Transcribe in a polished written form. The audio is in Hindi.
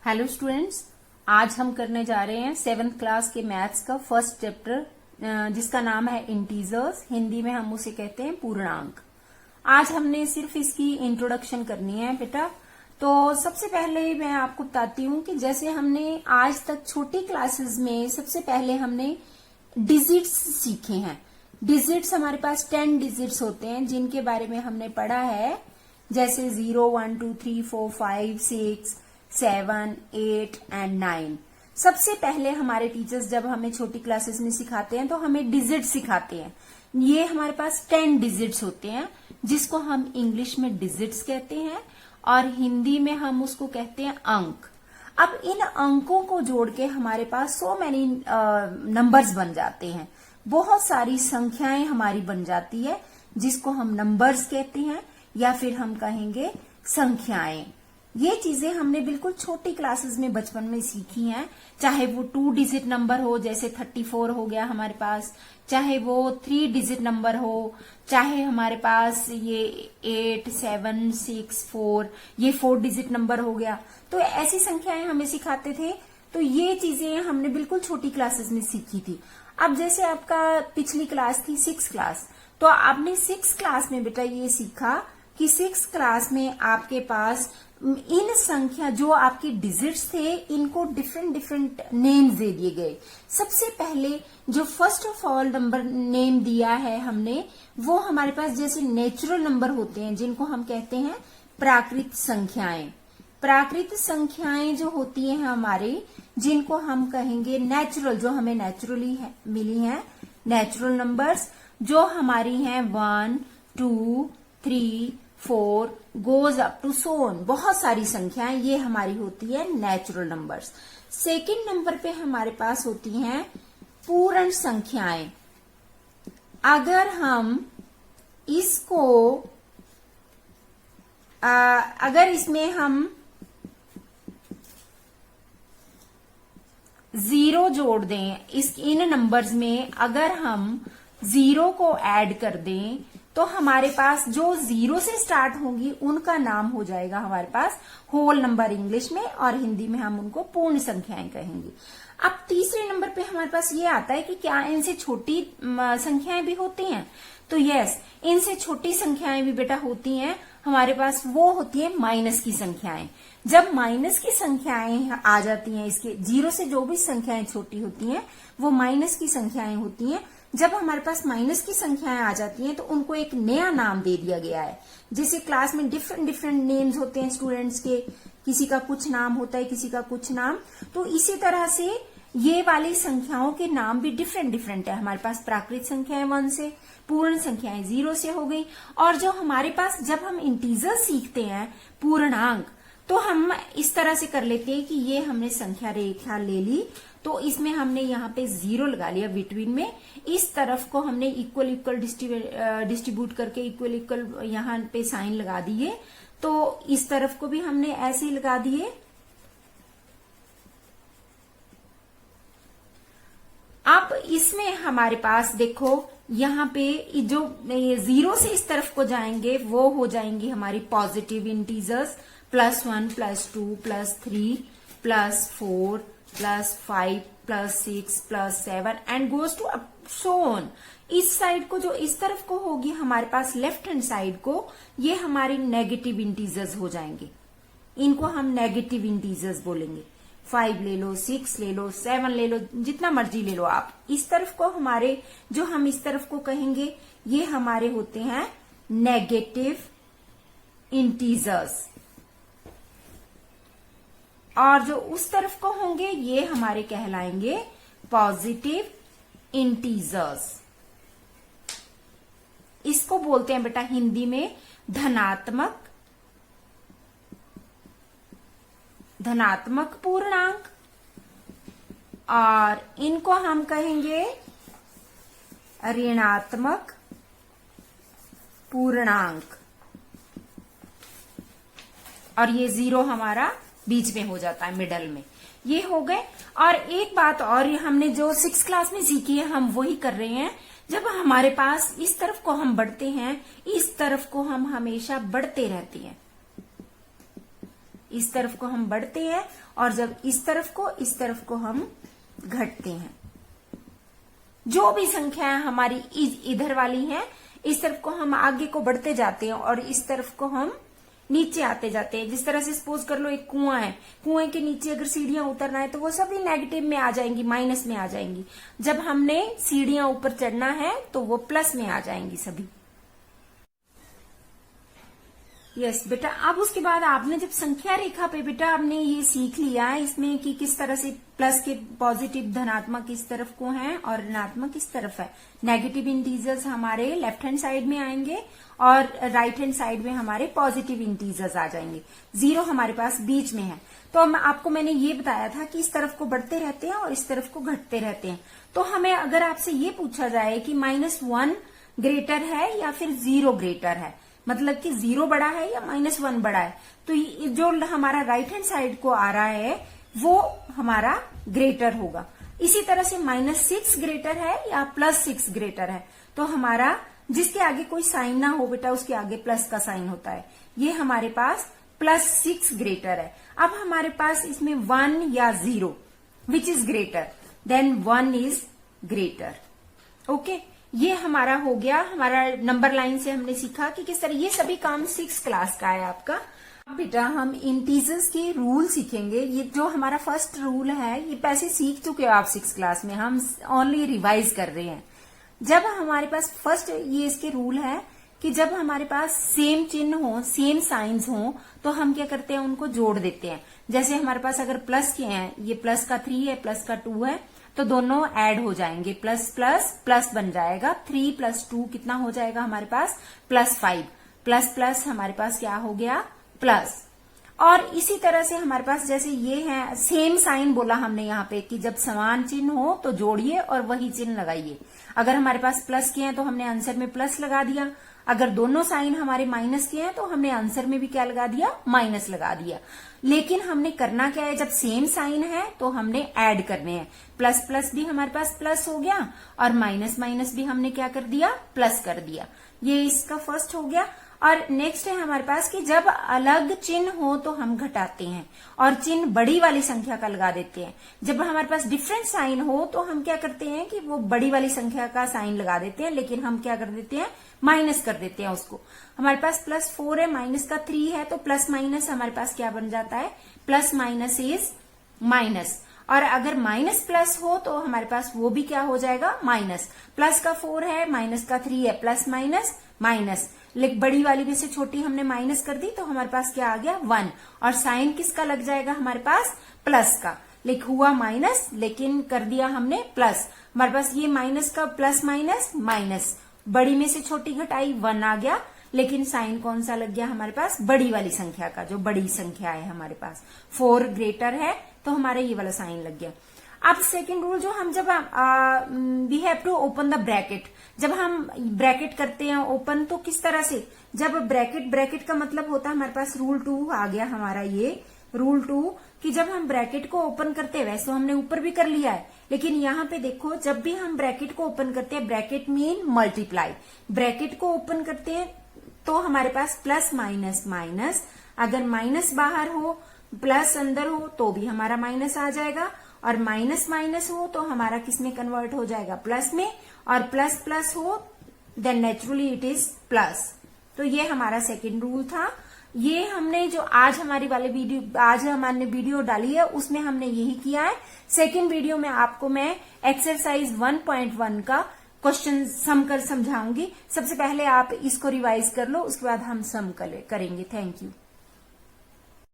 हेलो स्टूडेंट्स, आज हम करने जा रहे हैं 7th क्लास के मैथ्स का फर्स्ट चैप्टर जिसका नाम है इंटीजर्स। हिंदी में हम उसे कहते हैं पूर्णांक। आज हमने सिर्फ इसकी इंट्रोडक्शन करनी है बेटा। तो सबसे पहले मैं आपको बताती हूँ कि जैसे हमने आज तक छोटी क्लासेस में सबसे पहले हमने डिजिट्स सीखे हैं। डिजिट्स हमारे पास 10 डिजिट्स होते हैं जिनके बारे में हमने पढ़ा है, जैसे 0, 1, 2, 3, 4, 5, 6, 7, 8 एंड 9। सबसे पहले हमारे टीचर्स जब हमें छोटी क्लासेस में सिखाते हैं तो हमें डिजिट सिखाते हैं। ये हमारे पास 10 डिजिट्स होते हैं जिसको हम इंग्लिश में डिजिट्स कहते हैं और हिंदी में हम उसको कहते हैं अंक। अब इन अंकों को जोड़ के हमारे पास सो मैनी नंबर्स बन जाते हैं, बहुत सारी संख्याएं हमारी बन जाती है जिसको हम नंबर्स कहते हैं या फिर हम कहेंगे संख्याएं। ये चीजें हमने बिल्कुल छोटी क्लासेस में बचपन में सीखी हैं, चाहे वो 2 डिजिट नंबर हो जैसे 34 हो गया हमारे पास, चाहे वो 3 डिजिट नंबर हो, चाहे हमारे पास ये 8, 7, 6, 4 ये 4 डिजिट नंबर हो गया। तो ऐसी संख्याएं हमें सिखाते थे। तो ये चीजें हमने बिल्कुल छोटी क्लासेस में सीखी थी। अब जैसे आपका पिछली क्लास थी 6th क्लास, तो आपने 6th क्लास में बेटा ये सीखा कि 6th क्लास में आपके पास इन संख्या जो आपके डिजिट्स थे इनको डिफरेंट डिफरेंट नेम्स दे दिए गए। सबसे पहले जो first of all number name दिया है हमने, वो हमारे पास जैसे नेचुरल नंबर होते हैं जिनको हम कहते हैं प्राकृत संख्याएं। प्राकृत संख्याएं जो होती हैं हमारी, जिनको हम कहेंगे नेचुरल, जो हमें नेचुरली मिली हैं नेचुरल नंबर्स, जो हमारी हैं 1, 2, 3, 4 goes up to so on, बहुत सारी संख्याएं, ये हमारी होती है नेचुरल नंबर्स। सेकंड नंबर पे हमारे पास होती हैं पूर्ण संख्याएं। अगर हम इसको अगर इसमें हम 0 जोड़ दें, इन नंबर्स में अगर हम 0 को ऐड कर दें तो हमारे पास जो 0 से स्टार्ट होंगी उनका नाम हो जाएगा हमारे पास होल नंबर इंग्लिश में, और हिंदी में हम उनको पूर्ण संख्याएं कहेंगे। अब तीसरे नंबर पे हमारे पास ये आता है कि क्या इनसे छोटी संख्याएं भी होती हैं? तो यस, इनसे छोटी संख्याएं भी बेटा होती हैं हमारे पास। वो होती है माइनस की संख्याएं। जब माइनस की संख्याएं आ जाती हैं, इसके 0 से जो भी संख्याएं छोटी होती हैं वो माइनस की संख्याएं होती हैं। जब हमारे पास माइनस की संख्याएं आ जाती हैं तो उनको एक नया नाम दे दिया गया है। जैसे क्लास में डिफरेंट डिफरेंट नेम्स होते हैं स्टूडेंट्स के, किसी का कुछ नाम होता है, किसी का कुछ नाम। तो इसी तरह से ये वाली संख्याओं के नाम भी डिफरेंट डिफरेंट है। हमारे पास प्राकृत संख्याएं 1 से, पूर्ण संख्याएं 0 से हो गई। और जो हमारे पास जब हम इंटीजर सीखते हैं पूर्णांक, तो हम इस तरह से कर लेते हैं कि ये हमने संख्या रेखा ले ली, तो इसमें हमने यहाँ पे 0 लगा लिया बिटवीन में। इस तरफ को हमने इक्वल इक्वल डिस्ट्रीब्यूट करके इक्वल इक्वल यहाँ पे साइन लगा दिए। तो इस तरफ को भी हमने ऐसे ही लगा दिए। अब इसमें हमारे पास देखो यहाँ पे जो 0 से इस तरफ को जाएंगे वो हो जाएंगी हमारी positive integers, +1, +2, +3, +4, +5, +6, +7 and goes to up so on. इस साइड को, जो इस तरफ को होगी हमारे पास लेफ्ट हैंड साइड को, ये हमारी नेगेटिव इंटीजर्स हो जाएंगे। इनको हम नेगेटिव इंटीजर्स बोलेंगे। 5 ले लो, 6 ले लो, 7 ले लो, जितना मर्जी ले लो आप। इस तरफ को हमारे, जो हम इस तरफ को कहेंगे, ये हमारे होते हैं नेगेटिव इंटीजर्स, और जो उस तरफ को होंगे ये हमारे कहलाएंगे पॉजिटिव इंटीजर्स। इसको बोलते हैं बेटा हिंदी में धनात्मक पूर्णांक, और इनको हम कहेंगे ऋणात्मक पूर्णांक। और ये 0 हमारा बीच में हो जाता है, मिडल में। ये हो गए। और एक बात और हमने जो 6th क्लास में सीखी है हम वही कर रहे हैं। जब हमारे पास इस तरफ को हम बढ़ते हैं, इस तरफ को हम हमेशा बढ़ते रहते हैं। इस तरफ को हम बढ़ते हैं, और जब इस तरफ को हम घटते हैं। जो भी संख्या हमारी इधर वाली है, इस तरफ को हम आगे को बढ़ते जाते हैं और इस तरफ को हम नीचे आते जाते हैं। जिस तरह से सपोज कर लो एक कुआं है, कुएं के नीचे अगर सीढ़ियां उतरना है तो वो सभी नेगेटिव में आ जाएंगी, माइनस में आ जाएंगी। जब हमने सीढ़ियां ऊपर चढ़ना है तो वो प्लस में आ जाएंगी सभी। यस बेटा, अब उसके बाद आपने जब संख्या रेखा पे बेटा आपने ये सीख लिया है इसमें कि किस तरह से प्लस के पॉजिटिव धनात्मक इस तरफ को है और ऋणात्मक इस तरफ है। नेगेटिव इंटीजर्स हमारे लेफ्ट हैंड साइड में आएंगे और राइट हैंड साइड में हमारे पॉजिटिव इंटीजर्स आ जाएंगे। 0 हमारे पास बीच में है। तो आपको मैंने ये बताया था कि इस तरफ को बढ़ते रहते हैं और इस तरफ को घटते रहते हैं। तो हमें अगर आपसे ये पूछा जाए कि -1 ग्रेटर है या फिर 0 ग्रेटर है, मतलब कि 0 बड़ा है या -1 बड़ा है, तो जो हमारा राइट हैंड साइड को आ रहा है वो हमारा ग्रेटर होगा। इसी तरह से -6 ग्रेटर है या +6 ग्रेटर है, तो हमारा जिसके आगे कोई साइन ना हो बेटा उसके आगे प्लस का साइन होता है। ये हमारे पास +6 ग्रेटर है। अब हमारे पास इसमें 1 या 0 which is greater, then 1 is greater. Okay, ये हमारा हो गया। हमारा नंबर लाइन से हमने सीखा कि किस तरह ये सभी काम 6 क्लास का है आपका। अब बेटा हम इंटीजर्स के रूल सीखेंगे। ये जो हमारा फर्स्ट रूल है ये पैसे सीख चुके हो आप 6 क्लास में, हम ओनली रिवाइज कर रहे हैं। जब हमारे पास फर्स्ट ये इसके रूल है कि जब हमारे पास सेम चिन्ह हो, सेम साइंस हो, तो हम क्या करते हैं, उनको जोड़ देते हैं। जैसे हमारे पास अगर प्लस के हैं, ये प्लस का 3 है, प्लस का 2 है, तो दोनों ऐड हो जाएंगे, प्लस प्लस प्लस बन जाएगा। 3 + 2 कितना हो जाएगा हमारे पास, +5। प्लस प्लस हमारे पास क्या हो गया, प्लस। और इसी तरह से हमारे पास जैसे ये है, सेम साइन बोला हमने यहाँ पे कि जब समान चिन्ह हो तो जोड़िए और वही चिन्ह लगाइए। अगर हमारे पास प्लस के हैं तो हमने आंसर में प्लस लगा दिया, अगर दोनों साइन हमारे माइनस के हैं तो हमने आंसर में भी क्या लगा दिया, माइनस लगा दिया। लेकिन हमने करना क्या है, जब सेम साइन है तो हमने ऐड करने हैं। प्लस प्लस भी हमारे पास प्लस हो गया और माइनस माइनस भी हमने क्या कर दिया, प्लस कर दिया। ये इसका फर्स्ट हो गया। और नेक्स्ट है हमारे पास कि जब अलग चिन्ह हो तो हम घटाते हैं और चिन्ह बड़ी वाली संख्या का लगा देते हैं। जब हमारे पास डिफरेंट साइन हो तो हम क्या करते हैं कि वो बड़ी वाली संख्या का साइन लगा देते हैं, लेकिन हम क्या कर देते हैं, माइनस कर देते हैं उसको। हमारे पास +4 है, माइनस का 3 है, तो प्लस माइनस हमारे पास क्या बन जाता है, प्लस माइनस इज माइनस। और अगर माइनस प्लस हो तो हमारे पास वो भी क्या हो जाएगा, माइनस। प्लस का 4 है, माइनस का 3 है, प्लस माइनस माइनस। लेकिन बड़ी वाली में से छोटी हमने माइनस कर दी तो हमारे पास क्या आ गया, 1। और साइन किसका लग जाएगा हमारे पास, प्लस का। लेकिन हुआ माइनस, लेकिन कर दिया हमने प्लस। हमारे पास ये माइनस का प्लस माइनस माइनस, बड़ी में से छोटी घटाई 1 आ गया, लेकिन साइन कौन सा लग गया हमारे पास, बड़ी वाली संख्या का। जो बड़ी संख्या है हमारे पास 4 ग्रेटर है तो हमारा ये वाला साइन लग गया। अब सेकेंड रूल जो हम जब we have to open the bracket, जब हम ब्रैकेट करते हैं ओपन, तो किस तरह से, जब ब्रैकेट का मतलब होता है हमारे पास रूल 2 आ गया हमारा, ये रूल 2 कि जब हम ब्रैकेट को ओपन करते हैं, वैसे तो हमने ऊपर भी कर लिया है, लेकिन यहाँ पे देखो जब भी हम ब्रैकेट को ओपन करते हैं, ब्रैकेट मीन मल्टीप्लाई, ब्रैकेट को ओपन करते हैं तो हमारे पास प्लस माइनस माइनस, अगर माइनस बाहर हो प्लस अंदर हो तो भी हमारा माइनस आ जाएगा, और माइनस माइनस हो तो हमारा किस में कन्वर्ट हो जाएगा, प्लस में, और प्लस प्लस हो then naturally it is plus. तो ये हमारा सेकंड रूल था। ये हमने जो आज हमारी वाले वीडियो, आज हमने वीडियो डाली है उसमें हमने यही किया है। सेकंड वीडियो में आपको मैं एक्सरसाइज 1.1 का क्वेश्चन सम कर समझाऊंगी। सबसे पहले आप इसको रिवाइज कर लो, उसके बाद हम सम करेंगे। Thank you.